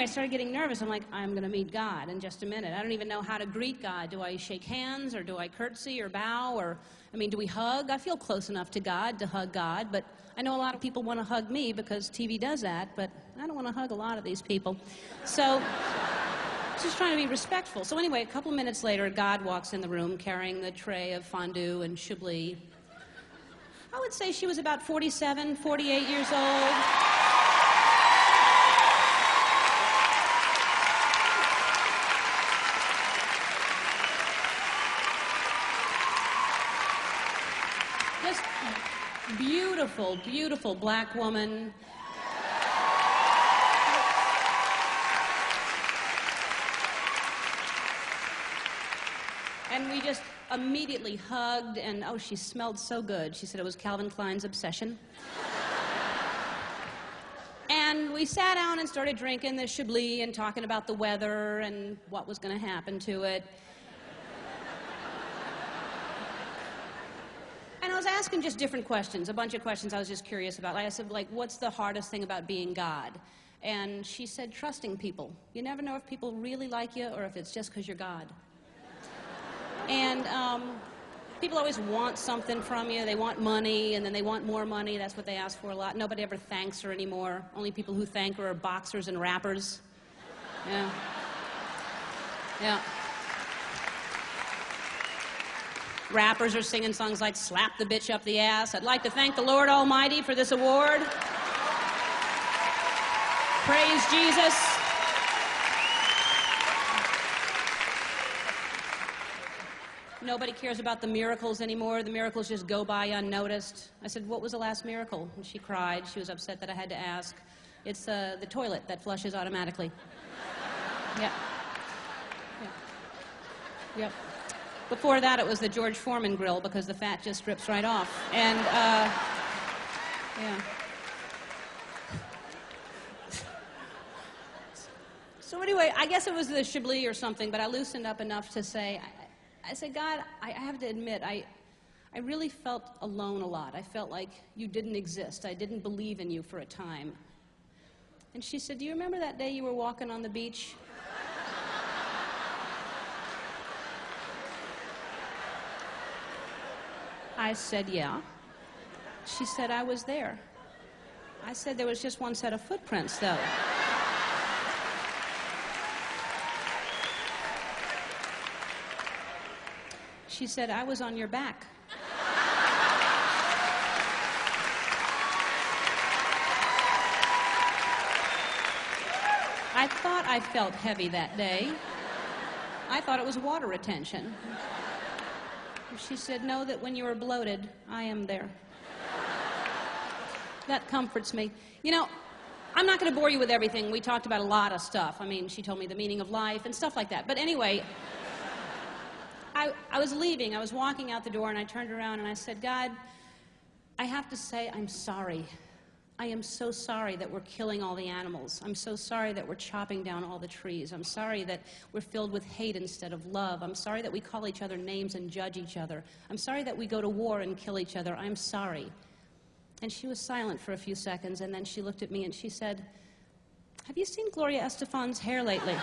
anyway, I started getting nervous. I'm like, I'm going to meet God in just a minute. I don't even know how to greet God. Do I shake hands, or do I curtsy or bow, or, I mean, do we hug? I feel close enough to God to hug God, but I know a lot of people want to hug me because TV does that, but I don't want to hug a lot of these people. So, just trying to be respectful. So anyway, a couple of minutes later, God walks in the room carrying the tray of fondue and chablis. I would say she was about 47, 48 years old. Just beautiful, beautiful black woman. And we just immediately hugged, and oh, she smelled so good. She said it was Calvin Klein's obsession. And we sat down and started drinking the chablis and talking about the weather and what was going to happen to it. And I was asking just different questions, a bunch of questions I was just curious about. Like I said, like, what's the hardest thing about being God? And she said, trusting people. You never know if people really like you or if it's just because you're God. And people always want something from you. They want money, and then they want more money. That's what they ask for a lot. Nobody ever thanks her anymore. Only people who thank her are boxers and rappers. Yeah. Yeah. Rappers are singing songs like Slap the Bitch Up the Ass. I'd like to thank the Lord Almighty for this award. Praise Jesus. Nobody cares about the miracles anymore. The miracles just go by unnoticed. I said, what was the last miracle? And she cried. She was upset that I had to ask. It's the toilet that flushes automatically. Yeah. Yeah. Yep. Before that, it was the George Foreman grill because the fat just drips right off. And, yeah. So anyway, I guess it was the chablis or something, but I loosened up enough to say, I said, God, I have to admit, I really felt alone a lot. I felt like you didn't exist. I didn't believe in you for a time. And she said, do you remember that day you were walking on the beach? I said, yeah. She said, I was there. I said, there was just one set of footprints, though. She said, I was on your back. I thought I felt heavy that day. I thought it was water retention. She said, know that when you are bloated, I am there. That comforts me. You know, I'm not going to bore you with everything. We talked about a lot of stuff. I mean, she told me the meaning of life and stuff like that. But anyway, I was leaving. I was walking out the door, and I turned around, and I said, God, I have to say I'm sorry. I am so sorry that we're killing all the animals. I'm so sorry that we're chopping down all the trees. I'm sorry that we're filled with hate instead of love. I'm sorry that we call each other names and judge each other. I'm sorry that we go to war and kill each other. I'm sorry. And she was silent for a few seconds, and then she looked at me and she said, have you seen Gloria Estefan's hair lately?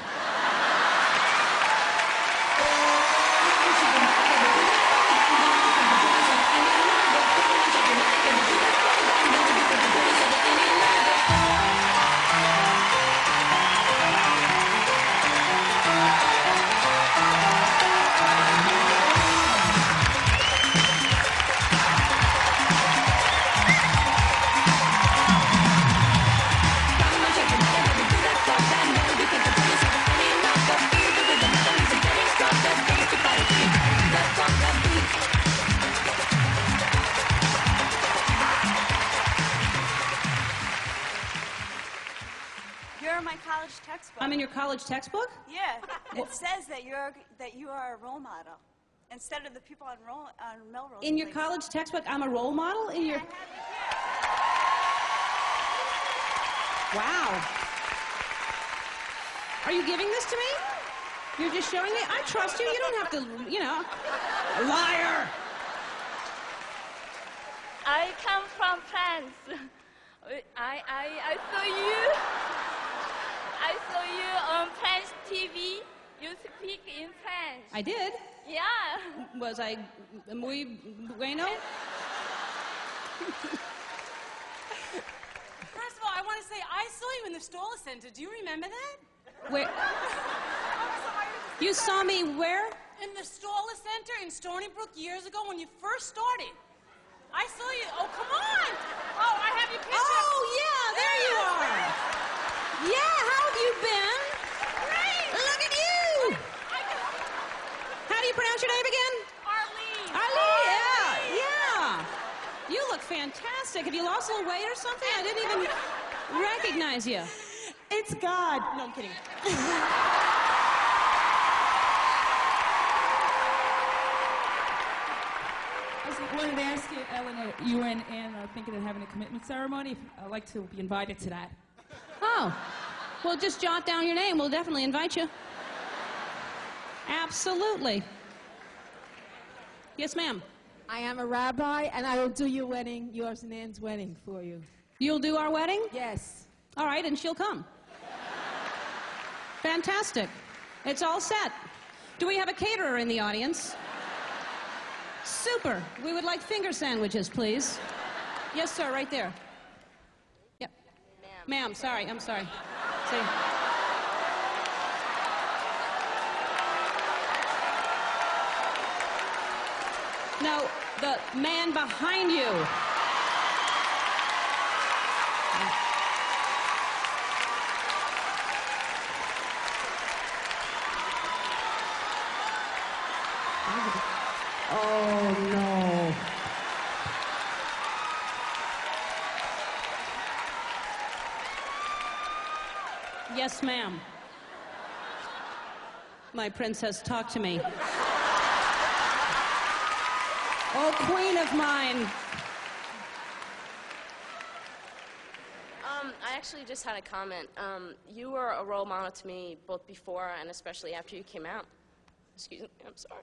I'm in your college textbook? Yeah. It says that you are a role model instead of the people on Melrose. In your college textbook, I'm a role model? In your... Wow. Are you giving this to me? You're just showing me? I trust you. You don't have to, you know. Liar! I come from France. I saw you. I saw you on French TV. You speak in French. I did? Yeah. Was I muy bueno? First of all, I want to say, I saw you in the Stoller Center. Do you remember that? Where? You saw me where? In the Stoller Center in Stony Brook years ago when you first started. I saw you. Oh, come on. Oh, I have your picture. Oh, yeah, there you are. Yeah, how have you been? Great. Look at you. How do you pronounce your name again? Arlene. Arlene, yeah. You look fantastic. Have you lost a little weight or something? I didn't even recognize you. It's God. No, I'm kidding. I just wanted to ask you, Ellen, you and Ann are thinking of having a commitment ceremony. I'd like to be invited to that. Oh, well, just jot down your name. We'll definitely invite you. Absolutely. Yes, ma'am. I am a rabbi, and I will do your wedding, yours and Ann's wedding for you. You'll do our wedding? Yes. All right, and she'll come. Fantastic. It's all set. Do we have a caterer in the audience? Super. We would like finger sandwiches, please. Yes, sir, right there. Yep. Ma'am, sorry, I'm sorry. See. No, the man behind you. Oh, no. Yes, ma'am. My princess, talk to me. Oh, queen of mine. I actually just had a comment. You were a role model to me both before and especially after you came out. Excuse me, I'm sorry.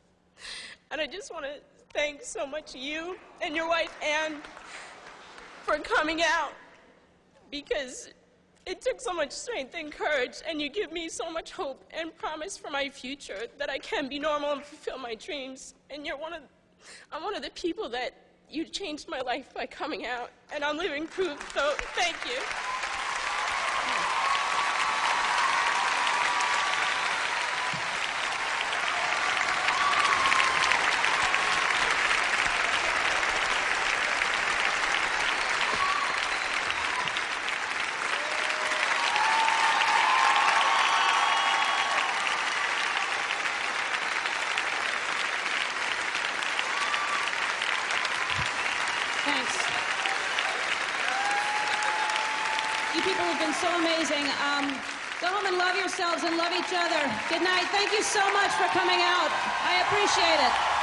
And I just want to thank so much you and your wife, Ann, for coming out, because it took so much strength and courage, and you give me so much hope and promise for my future that I can be normal and fulfill my dreams. And I'm one of the people that you changed my life by coming out, and I'm living proof, so thank you. Thanks. You people have been so amazing. Go home and love yourselves and love each other. Good night. Thank you so much for coming out. I appreciate it.